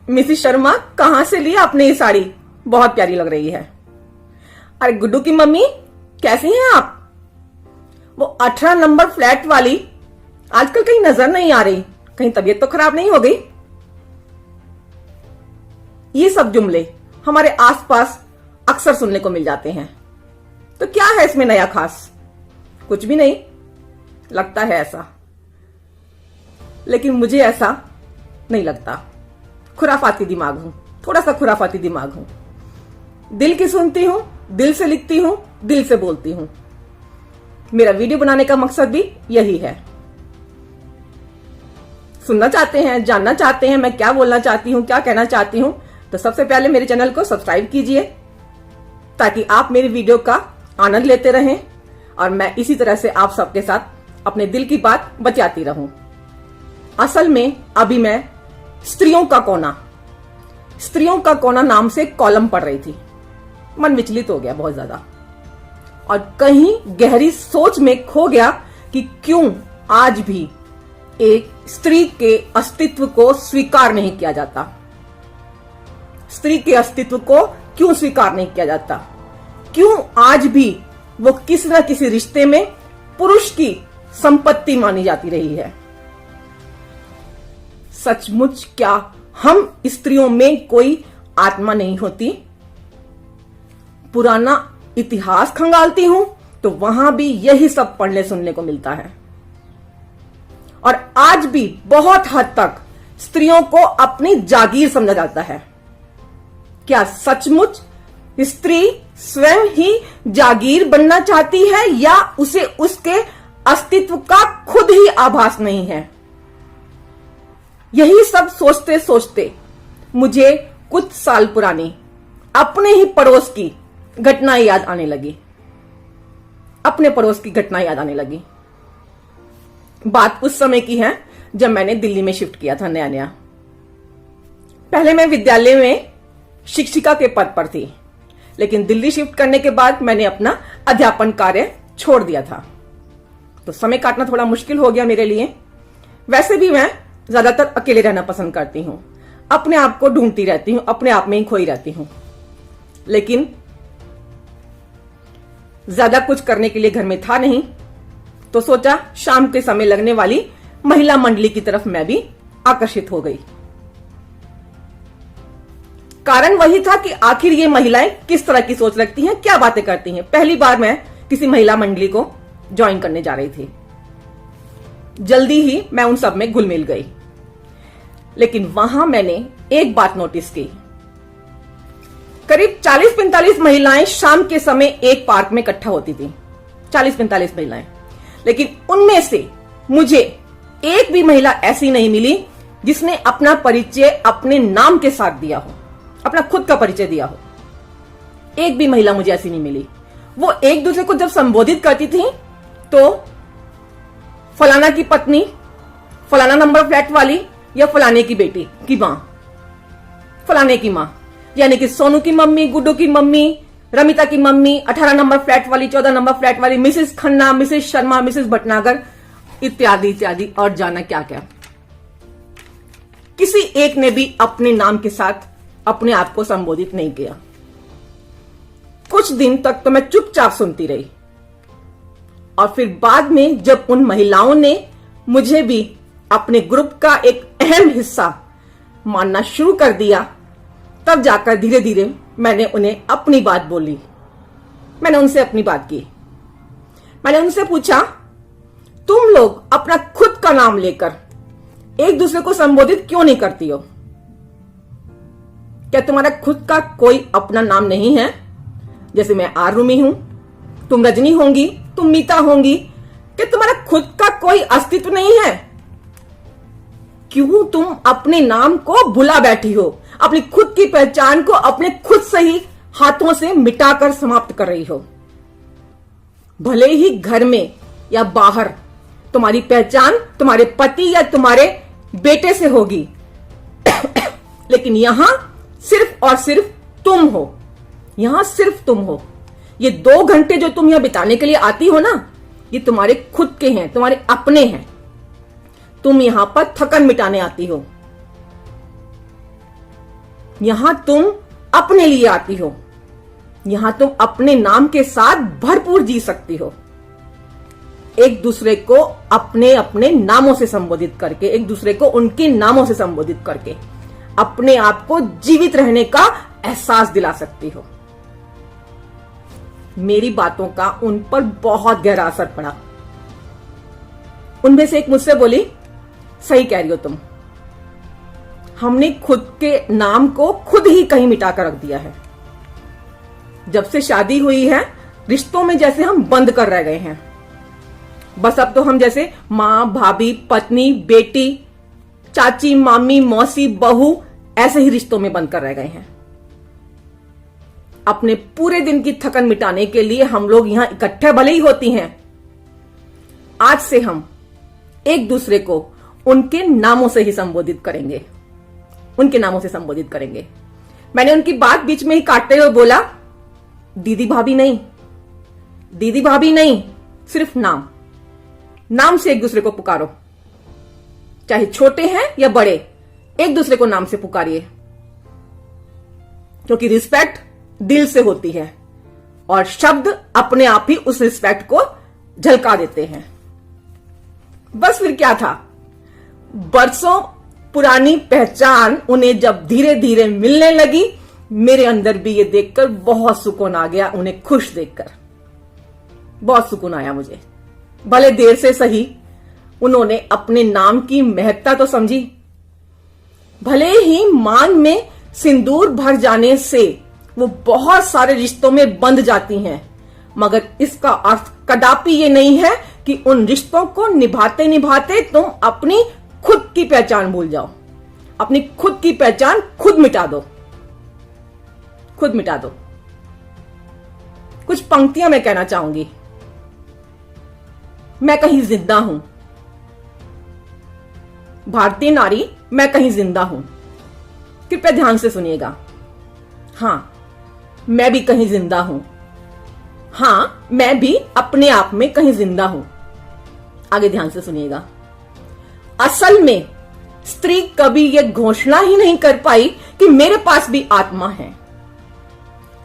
Mrs Sharma कहां से ली आपने ये साड़ी? बहुत प्यारी लग रही है। अरे गुड्डू की मम्मी कैसी हैं आप? वो 18 नंबर फ्लैट वाली आजकल कहीं नजर नहीं आ रही, कहीं तबीयत तो खराब नहीं हो गई? ये सब जुमले हमारे आसपास अक्सर सुनने को मिल जाते हैं। तो क्या है इसमें नया खास? कुछ भी नहीं, लगता है ऐसा, लेकिन मुझे ऐसा नहीं लगता। खुराफाती दिमाग हूं, थोड़ा सा खुराफाती दिमाग हूं। दिल की सुनती हूं, दिल से लिखती हूं, दिल से बोलती हूं। मेरा वीडियो बनाने का मकसद भी यही है। सुनना चाहते हैं, जानना चाहते हैं मैं क्या बोलना चाहती हूं, क्या कहना चाहती हूं, तो सबसे पहले मेरे चैनल को सब्सक्राइब कीजिए ताकि आप मेरी वीडियो का आनंद लेते रहें और मैं इसी तरह से आप सबके साथ अपने दिल की बात बचाती रहूं। असल में अभी मैं स्त्रियों का कोना नाम से कॉलम पढ़ रही थी। मन विचलित हो गया बहुत ज्यादा और कहीं गहरी सोच में खो गया कि क्यों आज भी एक स्त्री के अस्तित्व को स्वीकार नहीं किया जाता। स्त्री के अस्तित्व को क्यों स्वीकार नहीं किया जाता? क्यों आज भी वो किसी न किसी रिश्ते में पुरुष की संपत्ति मानी जाती रही है? सचमुच क्या हम स्त्रियों में कोई आत्मा नहीं होती? पुराना इतिहास खंगालती हूं तो वहां भी यही सब पढ़ने सुनने को मिलता है। और आज भी बहुत हद तक स्त्रियों को अपनी जागीर समझा जाता है। क्या सचमुच स्त्री स्वयं ही जागीर बनना चाहती है या उसे उसके अस्तित्व का खुद ही आभास नहीं है? यही सब सोचते सोचते मुझे कुछ साल पुरानी अपने ही पड़ोस की घटना याद आने लगी। अपने पड़ोस की घटना याद आने लगी। बात उस समय की है जब मैंने दिल्ली में शिफ्ट किया था नया नया। पहले मैं विद्यालय में शिक्षिका के पद पर थी, लेकिन दिल्ली शिफ्ट करने के बाद मैंने अपना अध्यापन कार्य छोड़ दिया था, तो समय काटना थोड़ा मुश्किल हो गया मेरे लिए। वैसे भी मैं ज्यादातर अकेले रहना पसंद करती हूं, अपने आप को ढूंढती रहती हूं, अपने आप में ही खोई रहती हूं। लेकिन ज्यादा कुछ करने के लिए घर में था नहीं, तो सोचा शाम के समय लगने वाली महिला मंडली की तरफ मैं भी आकर्षित हो गई। कारण वही था कि आखिर ये महिलाएं किस तरह की सोच रखती हैं, क्या बातें करती हैं। पहली बार मैं किसी महिला मंडली को ज्वाइन करने जा रही थी। जल्दी ही मैं उन सब में घुल मिल गई, लेकिन वहां मैंने एक बात नोटिस की। करीब 40-45 महिलाएं शाम के समय एक पार्क में इकट्ठा होती थी। 40-45 महिलाएं, लेकिन उनमें से मुझे एक भी महिला ऐसी नहीं मिली जिसने अपना परिचय अपने नाम के साथ दिया हो, अपना खुद का परिचय दिया हो। एक भी महिला मुझे ऐसी नहीं मिली। वो एक दूसरे को जब संबोधित करती थी तो फलाना की पत्नी, फलाना नंबर फ्लैट वाली या फलाने की बेटी की मां, फलाने की मां, यानी कि सोनू की मम्मी, गुड्डू की मम्मी, रमिता की मम्मी, 18 नंबर फ्लैट वाली, 14 नंबर फ्लैट वाली, Mrs Khanna, Mrs Sharma, Mrs Bhatnagar, इत्यादि इत्यादि और जाना क्या क्या। किसी एक ने भी अपने नाम के साथ अपने आप को संबोधित नहीं किया। कुछ दिन तक तो मैं चुपचाप सुनती रही और फिर बाद में जब उन महिलाओं ने मुझे भी अपने ग्रुप का एक अहम हिस्सा मानना शुरू कर दिया, तब जाकर धीरे धीरे मैंने उन्हें अपनी बात बोली। मैंने उनसे अपनी बात की। मैंने उनसे पूछा, तुम लोग अपना खुद का नाम लेकर एक दूसरे को संबोधित क्यों नहीं करती हो? क्या तुम्हारा खुद का कोई अपना नाम नहीं है? जैसे मैं आरुमि हूं, तुम रजनी होंगी, तुम मीता होंगी। क्या तुम्हारा खुद का कोई अस्तित्व नहीं है? क्यों तुम अपने नाम को भुला बैठी हो? अपनी खुद की पहचान को अपने खुद से ही हाथों से मिटाकर समाप्त कर रही हो। भले ही घर में या बाहर तुम्हारी पहचान तुम्हारे पति या तुम्हारे बेटे से होगी, लेकिन यहां सिर्फ और सिर्फ तुम हो। यहां सिर्फ तुम हो। ये 2 घंटे जो तुम यहां बिताने के लिए आती हो ना, ये तुम्हारे खुद के हैं, तुम्हारे अपने हैं। तुम यहां पर थकन मिटाने आती हो। यहां तुम अपने लिए आती हो, यहां तुम अपने नाम के साथ भरपूर जी सकती हो, एक दूसरे को अपने अपने नामों से संबोधित करके, एक दूसरे को उनके नामों से संबोधित करके अपने आप को जीवित रहने का एहसास दिला सकती हो। मेरी बातों का उन पर बहुत गहरा असर पड़ा। उनमें से एक मुझसे बोली, सही कह रही हो तुम, हमने खुद के नाम को खुद ही कहीं मिटा कर रख दिया है। जब से शादी हुई है, रिश्तों में जैसे हम बंद कर रह गए हैं। बस अब तो हम जैसे मां, भाभी, पत्नी, बेटी, चाची, मामी, मौसी, बहू, ऐसे ही रिश्तों में बंद कर रह गए हैं। अपने पूरे दिन की थकन मिटाने के लिए हम लोग यहां इकट्ठे भले ही होती हैं, आज से हम एक दूसरे को उनके नामों से ही संबोधित करेंगे, उनके नामों से संबोधित करेंगे। मैंने उनकी बात बीच में ही काटते हुए बोला, दीदी भाभी नहीं, दीदी भाभी नहीं, सिर्फ नाम, नाम से एक दूसरे को पुकारो। चाहे छोटे हैं या बड़े, एक दूसरे को नाम से पुकारिए, क्योंकि रिस्पेक्ट दिल से होती है और शब्द अपने आप ही उस रिस्पेक्ट को झलका देते हैं। बस फिर क्या था, बरसों पुरानी पहचान उन्हें जब धीरे धीरे मिलने लगी, मेरे अंदर भी ये देखकर बहुत सुकून आ गया। उन्हें खुश देखकर बहुत सुकून आया मुझे। भले देर से सही, उन्होंने अपने नाम की महत्ता तो समझी। भले ही मांग में सिंदूर भर जाने से वो बहुत सारे रिश्तों में बंध जाती हैं, मगर इसका अर्थ कदापि ये नहीं है कि उन रिश्तों को निभाते निभाते तुम अपनी खुद की पहचान भूल जाओ। अपनी खुद की पहचान खुद मिटा दो, खुद मिटा दो। कुछ पंक्तियां मैं कहना चाहूंगी। मैं कहीं जिंदा हूं, भारतीय नारी, मैं कहीं जिंदा हूं। कृपया ध्यान से सुनिएगा। हां, मैं भी कहीं जिंदा हूं। हां, मैं भी अपने आप में कहीं जिंदा हूं। आगे ध्यान से सुनिएगा। असल में स्त्री कभी यह घोषणा ही नहीं कर पाई कि मेरे पास भी आत्मा है।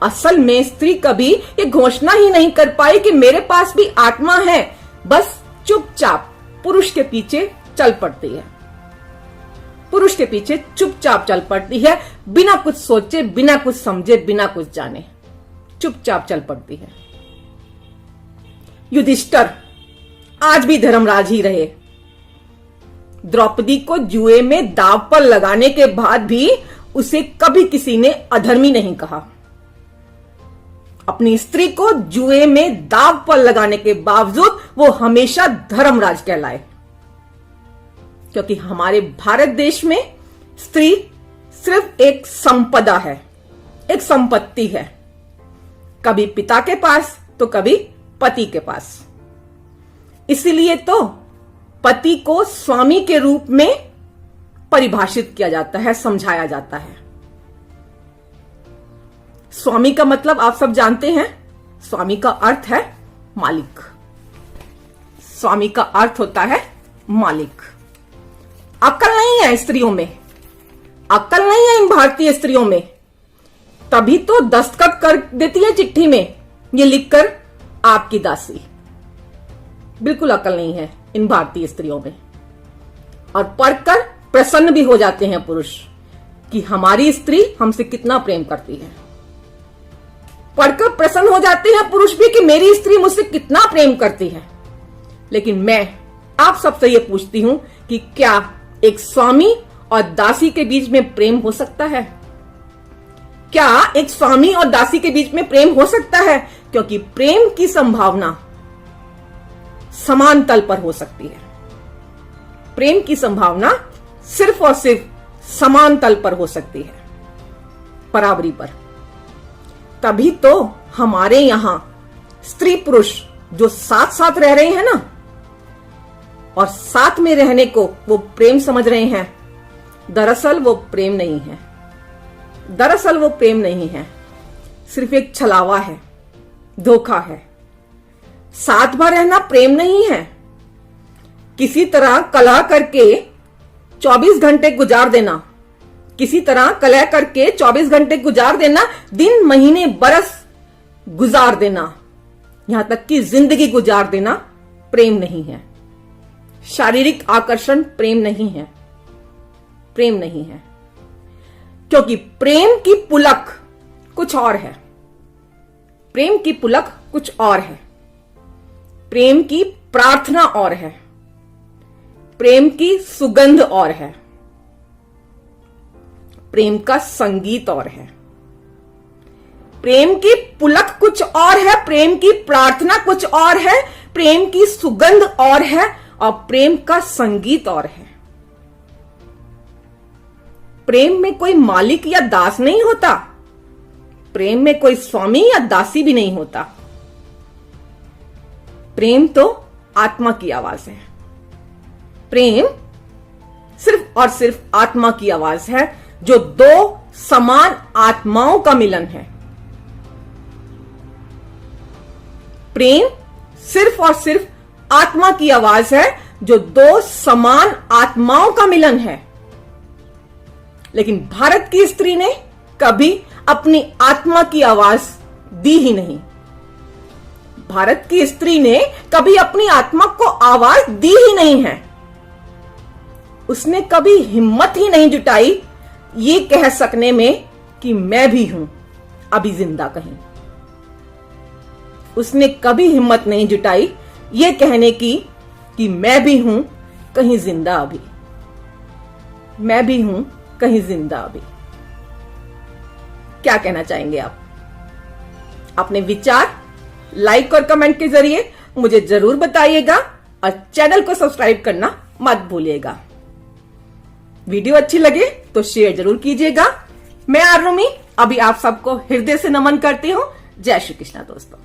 असल में स्त्री कभी यह घोषणा ही नहीं कर पाई कि मेरे पास भी आत्मा है। बस चुपचाप पुरुष के पीछे चल पड़ती है, पुरुष के पीछे चुपचाप चल पड़ती है, बिना कुछ सोचे, बिना कुछ समझे, बिना कुछ जाने, चुपचाप चल पड़ती है। युधिष्ठिर आज भी धर्मराज ही रहे। द्रौपदी को जुए में दांव पर लगाने के बाद भी उसे कभी किसी ने अधर्मी नहीं कहा। अपनी स्त्री को जुए में दांव पर लगाने के बावजूद वो हमेशा धर्मराज कहलाए, क्योंकि हमारे भारत देश में स्त्री सिर्फ एक संपदा है, एक संपत्ति है, कभी पिता के पास तो कभी पति के पास। इसलिए तो पति को स्वामी के रूप में परिभाषित किया जाता है, समझाया जाता है। स्वामी का मतलब आप सब जानते हैं। स्वामी का अर्थ है मालिक। स्वामी का अर्थ होता है मालिक। अक्ल नहीं है स्त्रियों में, अक्ल नहीं है इन भारतीय स्त्रियों में, तभी तो दस्तखत कर देती है चिट्ठी में ये लिखकर, आपकी दासी। बिल्कुल अक्ल नहीं है इन भारतीय स्त्रियों में। और पढ़कर प्रसन्न भी हो जाते हैं पुरुष कि हमारी स्त्री हमसे कितना प्रेम करती है। पढ़कर प्रसन्न हो जाते हैं पुरुष भी कि मेरी स्त्री मुझसे कितना प्रेम करती है। लेकिन मैं आप सबसे ये पूछती हूं कि क्या एक स्वामी और दासी के बीच में प्रेम हो सकता है? क्या एक स्वामी और दासी के बीच में प्रेम हो सकता है? क्योंकि प्रेम की संभावना समान तल पर हो सकती है। प्रेम की संभावना सिर्फ और सिर्फ समान तल पर हो सकती है, बराबरी पर। तभी तो हमारे यहां स्त्री पुरुष जो साथ साथ रह रहे हैं ना, और साथ में रहने को वो प्रेम समझ रहे हैं, दरअसल वो प्रेम नहीं है। दरअसल वो प्रेम नहीं है, सिर्फ एक छलावा है, धोखा है। साथ में रहना प्रेम नहीं है। किसी तरह कलह करके 24 घंटे गुजार देना, किसी तरह कलह करके 24 घंटे गुजार देना, दिन महीने बरस गुजार देना, यहां तक कि जिंदगी गुजार देना प्रेम नहीं है। शारीरिक आकर्षण प्रेम नहीं है, प्रेम नहीं है। क्योंकि प्रेम की पुलक कुछ और है, प्रेम की पुलक कुछ और है, प्रेम की प्रार्थना और है, प्रेम की सुगंध और है, प्रेम का संगीत और है। प्रेम की पुलक कुछ और है, प्रेम की प्रार्थना कुछ और है, प्रेम की सुगंध और है, और प्रेम का संगीत और है। प्रेम में कोई मालिक या दास नहीं होता, प्रेम में कोई स्वामी या दासी भी नहीं होता। प्रेम तो आत्मा की आवाज है। प्रेम सिर्फ और सिर्फ आत्मा की आवाज है, जो दो समान आत्माओं का मिलन है। प्रेम सिर्फ और सिर्फ आत्मा की आवाज है, जो दो समान आत्माओं का मिलन है। लेकिन भारत की स्त्री ने कभी अपनी आत्मा की आवाज दी ही नहीं। भारत की स्त्री ने कभी अपनी आत्मा को आवाज दी ही नहीं है। उसने कभी हिम्मत ही नहीं जुटाई ये कह सकने में कि मैं भी हूं अभी जिंदा कहीं। उसने कभी हिम्मत नहीं जुटाई ये कहने की कि मैं भी हूं कहीं जिंदा अभी, मैं भी हूं कहीं जिंदा अभी। क्या कहना चाहेंगे आप? अपने विचार लाइक और कमेंट के जरिए मुझे जरूर बताइएगा, और चैनल को सब्सक्राइब करना मत भूलिएगा। वीडियो अच्छी लगे तो शेयर जरूर कीजिएगा। मैं आरुमि अभी आप सबको हृदय से नमन करती हूं। जय श्री कृष्णा दोस्तों।